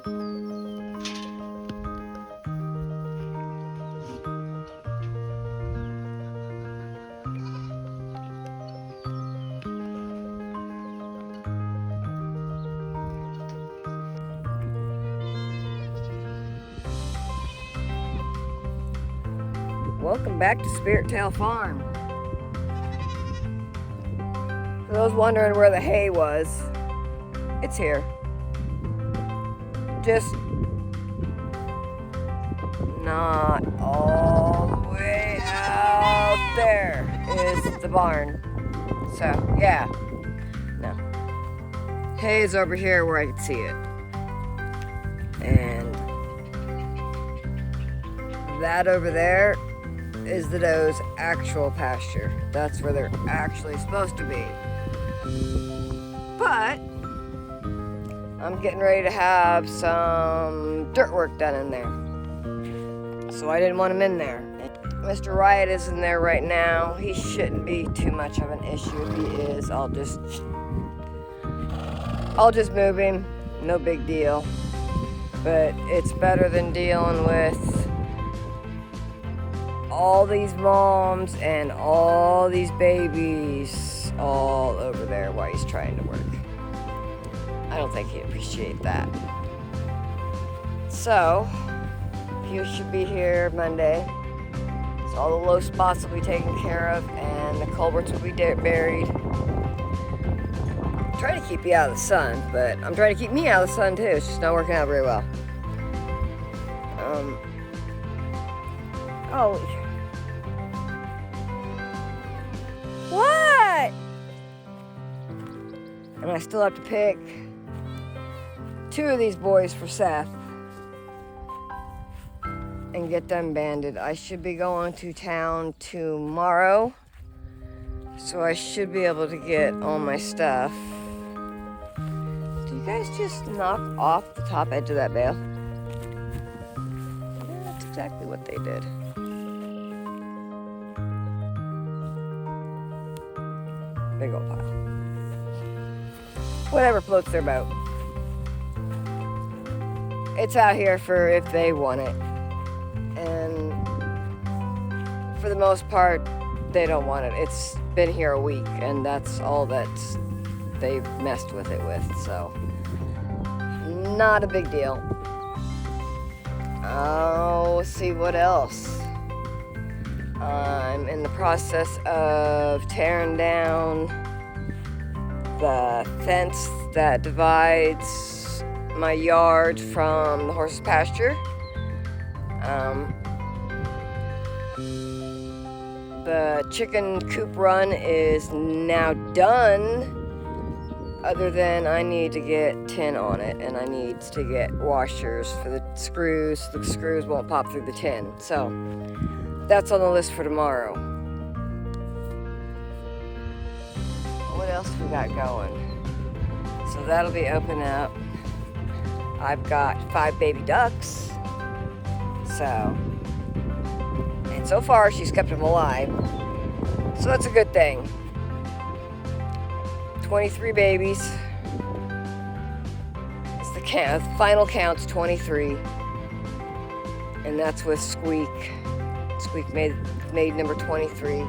Welcome back to Spirit Tail Farm. For those wondering where the hay was, it's here. Just not all the way out there is the barn. So, yeah. No. Hay is over here where I can see it. And that over there is the doe's actual pasture. That's where they're actually supposed to be. But I'm getting ready to have some dirt work done in there. So I didn't want him in there. Mr. Riot is in there right now. He shouldn't be too much of an issue. If he is, I'll just move him. No big deal. But it's better than dealing with all these moms and all these babies all over there while he's trying to work. I don't think he'd appreciate that. So, he should be here Monday. So all the low spots will be taken care of and the culverts will be buried. I'm trying to keep you out of the sun, but I'm trying to keep me out of the sun too. It's just not working out very well. What? And I still have to pick 2 of these boys for Seth and get them banded. I should be going to town tomorrow, so I should be able to get all my stuff. Do you guys just knock off the top edge of that bale? Yeah, that's exactly what they did. Big old pile. Whatever floats their boat. It's out here for if they want it. And for the most part, they don't want it. It's been here a week, and that's all that they've messed with it with. So, not a big deal. Oh, let's see what else. I'm in the process of tearing down the fence that divides my yard from the horse's pasture. The chicken coop run is now done, other than I need to get tin on it, and I need to get washers for the screws so the screws won't pop through the tin. So that's on the list for tomorrow. What else we got going? So that'll be open up. I've got 5 baby ducks. And so far she's kept them alive. So that's a good thing. 23 babies. It's the final count's 23. And that's with Squeak. Squeak made number 23.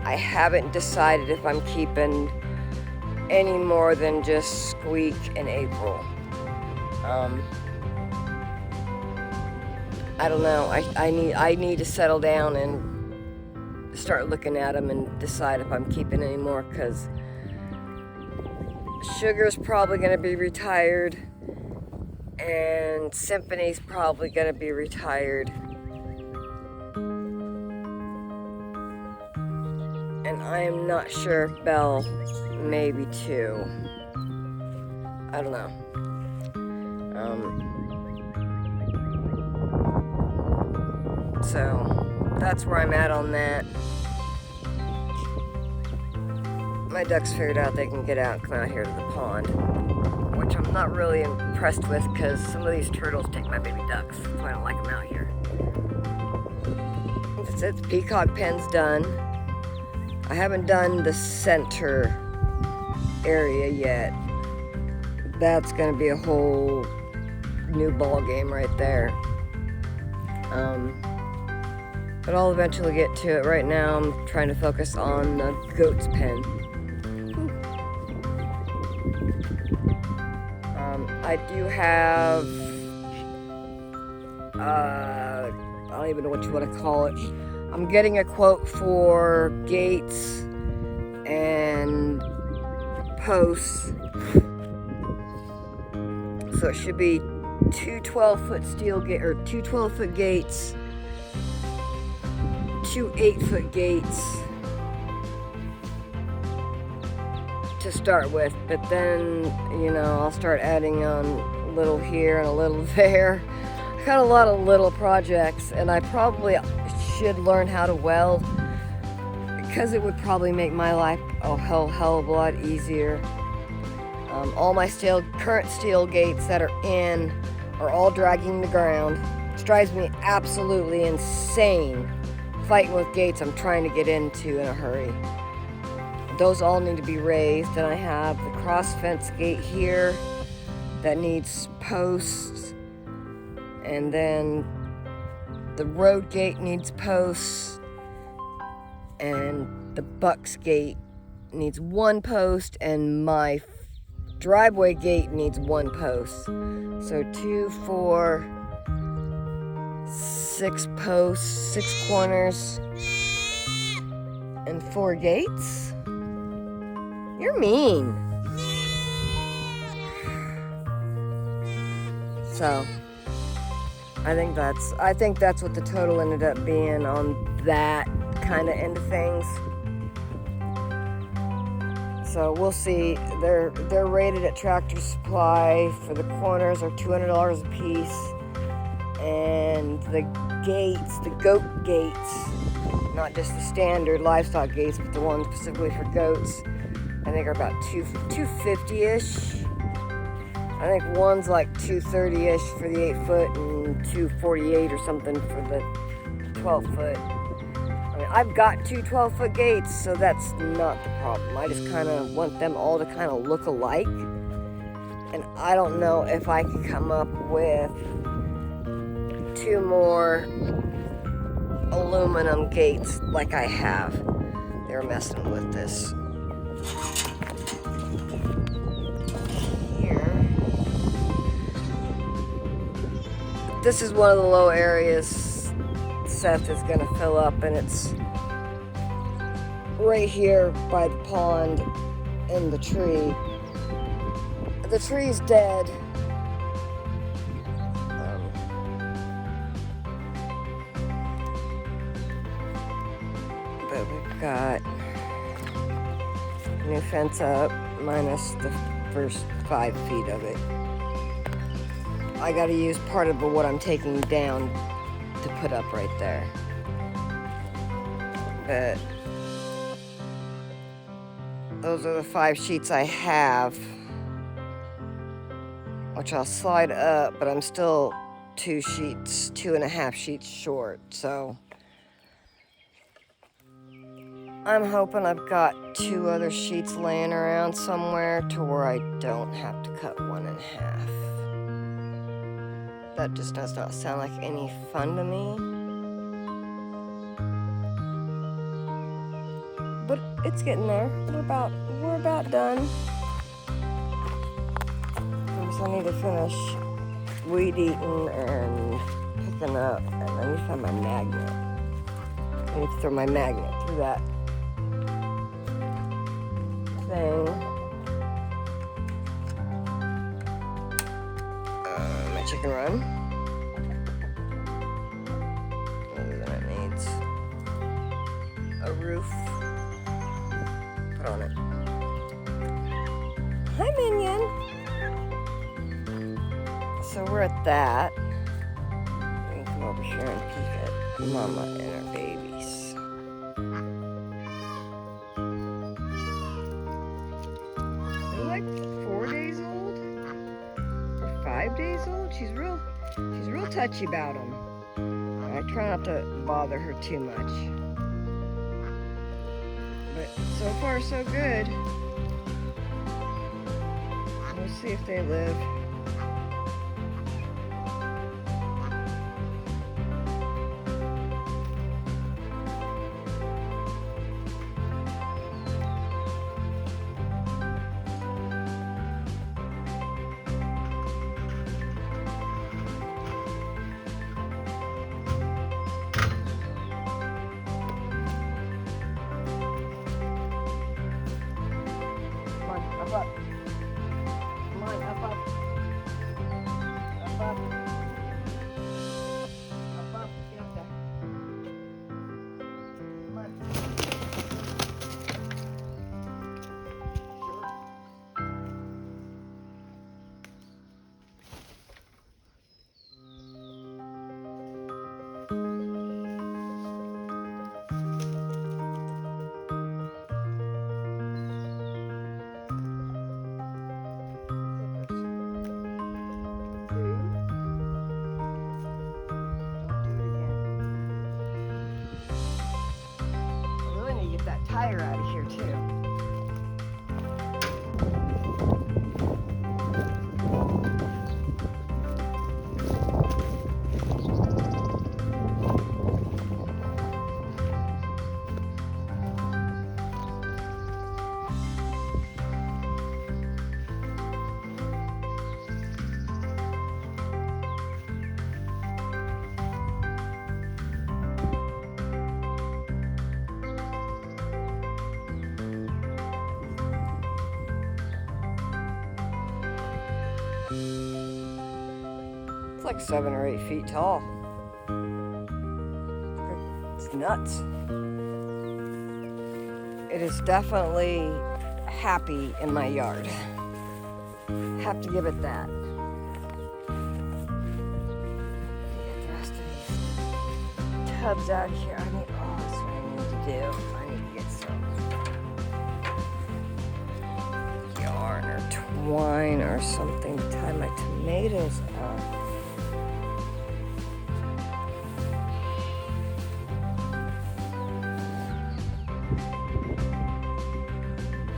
I haven't decided if I'm keeping any more than just Squeak and April. I don't know. I need to settle down and start looking at them and decide if I'm keeping any more, because Sugar's probably going to be retired and Symphony's probably going to be retired. And I am not sure if Belle maybe too. I don't know. So that's where I'm at on that. My ducks figured out they can get out and come out here to the pond, which I'm not really impressed with because some of these turtles take my baby ducks, so I don't like them out here. That's it. The peacock pen's done. I haven't done the center area yet. That's going to be a whole new ball game right there. But I'll eventually get to it. Right now I'm trying to focus on the goat's pen. I do have, I don't even know what you want to call it. I'm getting a quote for gates and posts. So it should be two 12-foot steel gate, or two 12-foot gates, two 8-foot gates to start with, but then, you know, I'll start adding on a little here and a little there. I got a lot of little projects, and I probably should learn how to weld, because it would probably make my life a hell of a lot easier. All my current steel gates that are in are all dragging the ground. It drives me absolutely insane fighting with gates I'm trying to get into in a hurry. Those all need to be raised, and I have the cross fence gate here that needs posts, and then the road gate needs posts, and the Bucks gate needs one post, and my driveway gate needs one post. So 2, 4, 6 posts, 6 corners, and 4 gates. You're mean. So I think that's what the total ended up being on that kind of end of things. So we'll see. They're rated at Tractor Supply. For the corners are $200 a piece, and the gates, the goat gates, not just the standard livestock gates, but the ones specifically for goats, I think are about $250-ish. I think one's like $230-ish for the 8-foot and $248 or something for the 12-foot. I mean, I've got 2 12-foot gates, so that's not the problem. I just kind of want them all to kind of look alike. And I don't know if I can come up with 2 more aluminum gates like I have. They're messing with this. This is one of the low areas Seth is going to fill up, and it's right here by the pond in the tree. The tree's dead. But we've got a new fence up, minus the first 5 feet of it. I gotta use part of what I'm taking down to put up right there. But those are the 5 sheets I have, which I'll slide up, but I'm still 2.5 sheets short, so I'm hoping I've got 2 other sheets laying around somewhere to where I don't have to cut one in half. That just does not sound like any fun to me. But it's getting there. We're about done. First I need to finish weed eating and picking up, and I need to find my magnet. I need to throw my magnet through that thing. My chicken run. Other than it needs a roof put on it. Hi, Minion. So we're at that. We can come over here and peek at Mama and her babies. They're like 4 days old or 5 days old. She's real touchy about them. I try not to bother her too much. But so far so good. We'll see if they live. It's like 7 or 8 feet tall. It's nuts. It is definitely happy in my yard. Have to give it that. Get the rest of these tubs out here. That's what I need to do. I need to get some yarn or twine or something to tie my tomatoes up.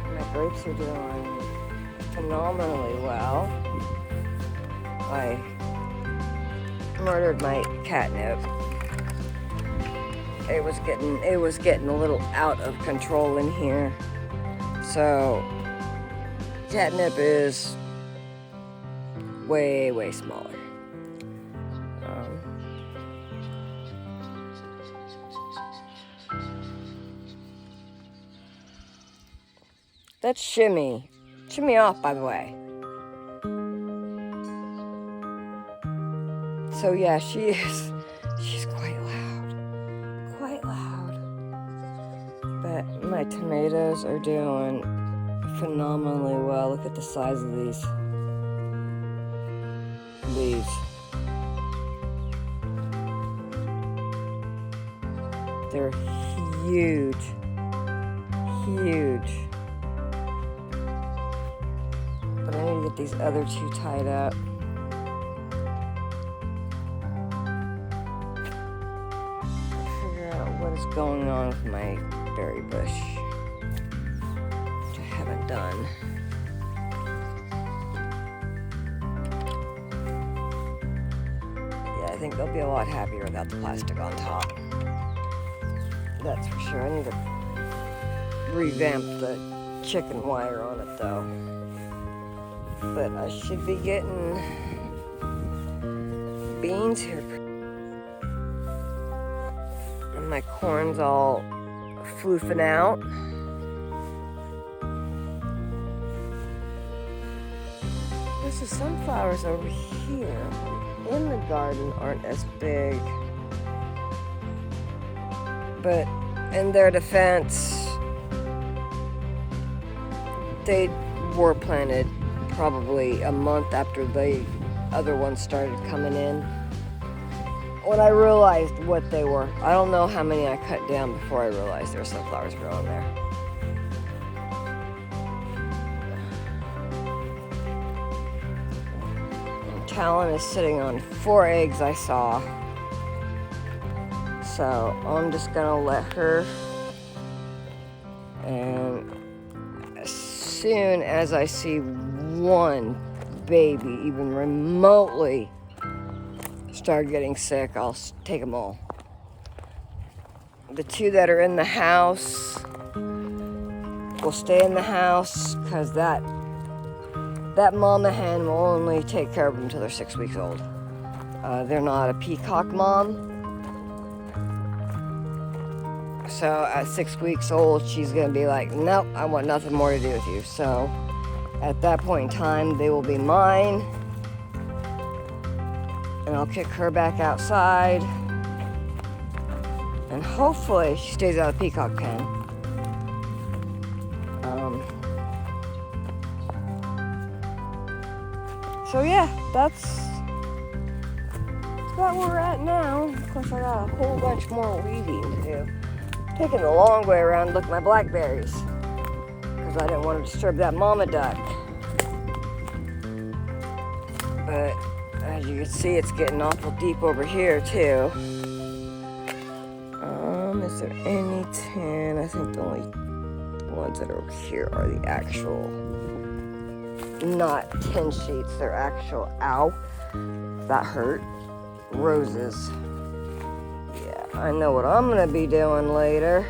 My grapes are doing phenomenally well. I murdered my catnip. It was getting a little out of control in here. So catnip is way, way smaller. That's Shimmy. Shimmy off, by the way. So yeah, she's quite loud. Quite loud. But my tomatoes are doing phenomenally well. Look at the size of these. They're huge. Huge. But I need to get these other two tied up. Figure out what is going on with my berry bush, which I haven't done. Yeah, I think they'll be a lot happier without the plastic on top. That's for sure. I need to revamp the chicken wire on it though. But I should be getting beans here. And my corn's all floofing out. There's the sunflowers over here in the garden aren't as big. But in their defense, they were planted probably a month after the other ones started coming in. When I realized what they were, I don't know how many I cut down before I realized there were sunflowers growing there. And Talon is sitting on 4 eggs I saw. So I'm just gonna let her, and as soon as I see one baby even remotely start getting sick, I'll take them all. The 2 that are in the house will stay in the house because that mama hen will only take care of them until they're 6 weeks old. They're not a peacock mom. So at 6 weeks old, she's gonna be like, nope, I want nothing more to do with you. So at that point in time, they will be mine. And I'll kick her back outside. And hopefully she stays out of the peacock pen. So yeah, that's about where we're at now. Of course, I got a whole bunch more weeding to do. Taking the long way around to look at my blackberries because I didn't want to disturb that mama duck. But as you can see, it's getting awful deep over here too. Is there any tin? I think the only ones that are over here are the actual, not tin sheets, they're actual, ow, that hurt, roses. I know what I'm gonna be doing later.